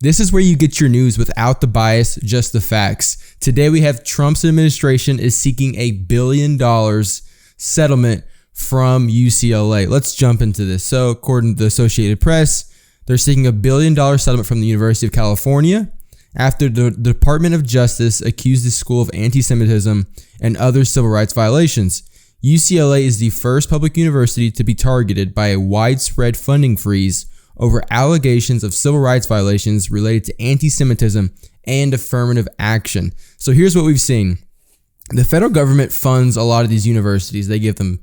This is where you get your news without the bias, just the facts. Today we have Trump's administration is seeking $1 billion settlement from UCLA. Let's jump into this. So according to the Associated Press, they're seeking $1 billion settlement from the University of California after the Department of Justice accused the school of anti-Semitism and other civil rights violations. UCLA is the first public university to be targeted by a widespread funding freeze over allegations of civil rights violations related to anti-Semitism and affirmative action. So here's what we've seen. The federal government funds a lot of these universities. They give them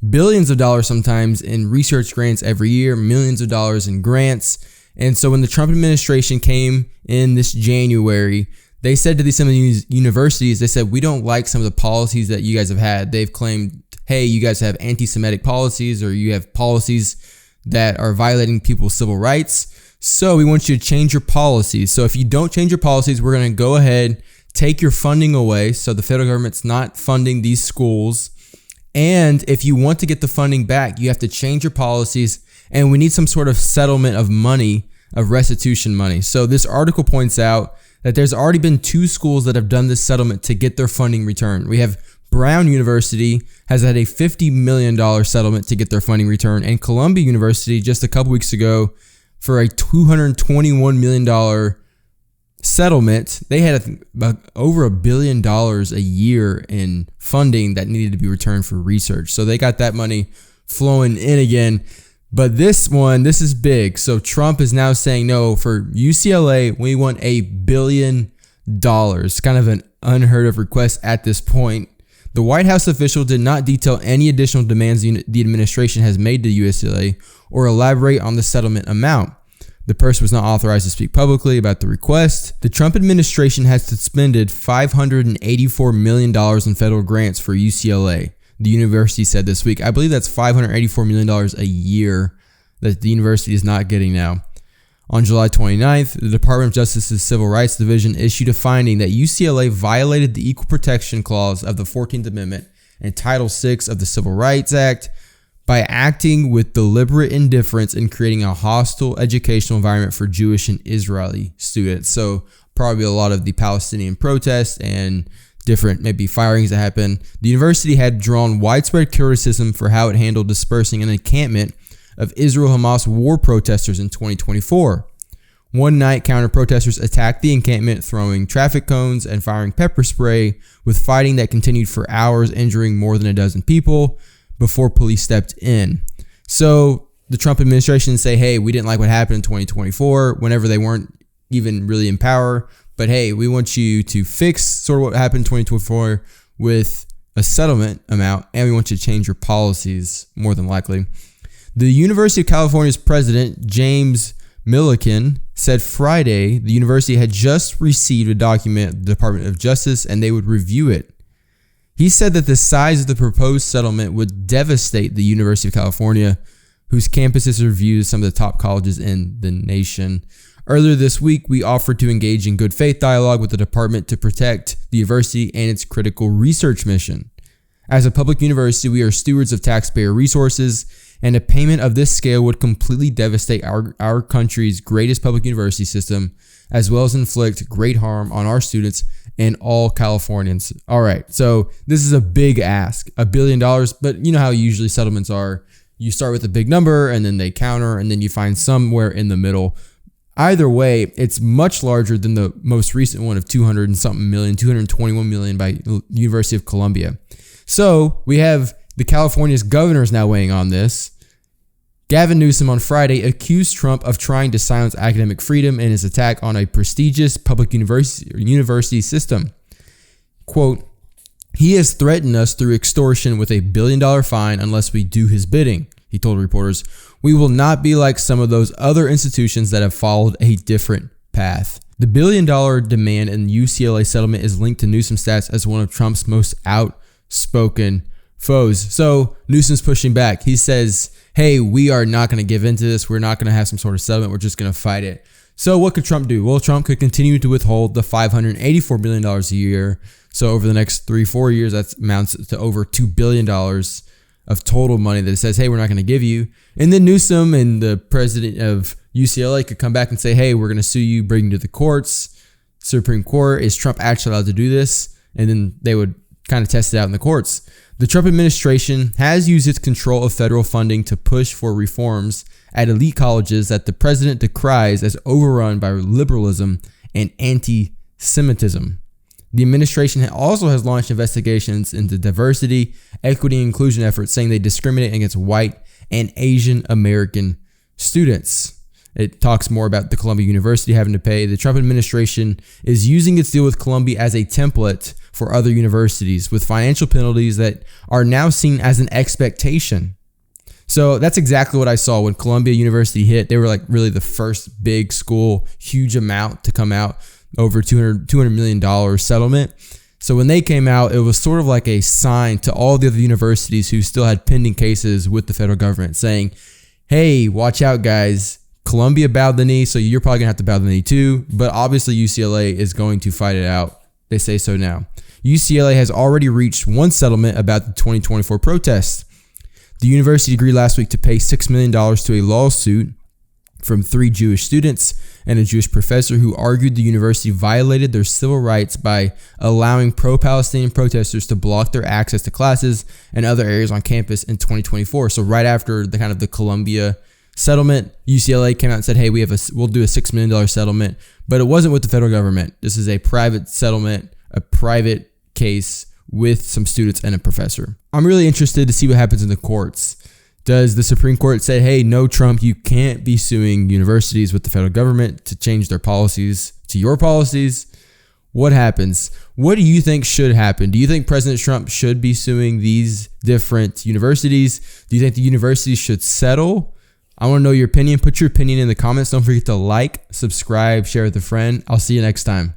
billions of dollars sometimes in research grants every year, millions of dollars in grants. And so when the Trump administration came in this January, they said to some of these universities, they said, we don't like some of the policies that you guys have had. They've claimed, hey, you guys have anti-Semitic policies, or you have policies that are violating people's civil rights. So we want you to change your policies. So if you don't change your policies, we're going to go ahead, take your funding away. So the federal government's not funding these schools. And if you want to get the funding back, you have to change your policies. And we need some sort of settlement of money, of restitution money. So this article points out that there's already been 2 schools that have done this settlement to get their funding returned. We have Brown University has had a $50 million settlement to get their funding returned, and Columbia University just a couple weeks ago for a $221 million settlement. They had over $1 billion a year in funding that needed to be returned for research. So they got that money flowing in again. But this is big. So Trump is now saying, no, for UCLA, we want $1 billion. Kind of an unheard of request at this point. The White House official did not detail any additional demands the administration has made to UCLA or elaborate on the settlement amount. The person was not authorized to speak publicly about the request. The Trump administration has suspended $584 million in federal grants for UCLA, the university said this week. I believe that's $584 million a year that the university is not getting now. On July 29th, the Department of Justice's Civil Rights Division issued a finding that UCLA violated the Equal Protection Clause of the 14th Amendment and Title VI of the Civil Rights Act by acting with deliberate indifference in creating a hostile educational environment for Jewish and Israeli students. So probably a lot of the Palestinian protests and different maybe firings that happened. The university had drawn widespread criticism for how it handled dispersing an encampment of Israel-Hamas war protesters in 2024. One night, counter-protesters attacked the encampment, throwing traffic cones and firing pepper spray, with fighting that continued for hours, injuring more than a dozen people before police stepped in. So the Trump administration say, hey, we didn't like what happened in 2024, whenever they weren't even really in power. But hey, we want you to fix sort of what happened in 2024 with a settlement amount, and we want you to change your policies, more than likely. The University of California's president, James Milliken, said Friday the university had just received a document at the Department of Justice and they would review it. He said that the size of the proposed settlement would devastate the University of California, whose campuses are viewed as some of the top colleges in the nation. Earlier this week, we offered to engage in good faith dialogue with the department to protect the university and its critical research mission. As a public university, we are stewards of taxpayer resources, and a payment of this scale would completely devastate our country's greatest public university system, as well as inflict great harm on our students and all Californians. All right, so this is a big ask, $1 billion, but you know how usually settlements are. You start with a big number, and then they counter, and then you find somewhere in the middle. Either way, it's much larger than the most recent one of 200 and something million, 221 million by University of Columbia. So we have the California's governor is now weighing on this. Gavin Newsom on Friday accused Trump of trying to silence academic freedom in his attack on a prestigious public university system. Quote, he has threatened us through extortion with $1 billion fine unless we do his bidding, he told reporters. We will not be like some of those other institutions that have followed a different path. The $1 billion demand in the UCLA settlement is linked to Newsom's stats as one of Trump's most outspoken foes. So Newsom's pushing back. He says, hey, we are not going to give into this. We're not going to have some sort of settlement. We're just going to fight it. So what could Trump do? Well, Trump could continue to withhold the $584 billion a year. So over the next 3-4 years, that amounts to over $2 billion of total money that it says, hey, we're not going to give you. And then Newsom and the president of UCLA could come back and say, hey, we're going to sue you, bring you to the courts. Supreme Court, is Trump actually allowed to do this? And then they would kind of test it out in the courts. The Trump administration has used its control of federal funding to push for reforms at elite colleges that the president decries as overrun by liberalism and anti-Semitism. The administration also has launched investigations into diversity, equity, and inclusion efforts, saying they discriminate against white and Asian American students. It talks more about the Columbia University having to pay. The Trump administration is using its deal with Columbia as a template for other universities with financial penalties that are now seen as an expectation. So that's exactly what I saw when Columbia University hit. They were like really the first big school, huge amount to come out, over $200 million settlement. So when they came out, it was sort of like a sign to all the other universities who still had pending cases with the federal government saying, hey, watch out, guys. Columbia bowed the knee, so you're probably going to have to bow the knee too. But obviously UCLA is going to fight it out. They say so now. UCLA has already reached one settlement about the 2024 protests. The university agreed last week to pay $6 million to a lawsuit from 3 Jewish students and a Jewish professor who argued the university violated their civil rights by allowing pro-Palestinian protesters to block their access to classes and other areas on campus in 2024. So right after the Columbia settlement, UCLA came out and said, hey, we'll do a $6 million settlement, but it wasn't with the federal government. This is a private settlement, a private case with some students and a professor. I'm really interested to see what happens in the courts. Does the Supreme Court say, hey, no, Trump, you can't be suing universities with the federal government to change their policies to your policies? What happens? What do you think should happen? Do you think President Trump should be suing these different universities? Do you think the universities should settle? I want to know your opinion. Put your opinion in the comments. Don't forget to like, subscribe, share with a friend. I'll see you next time.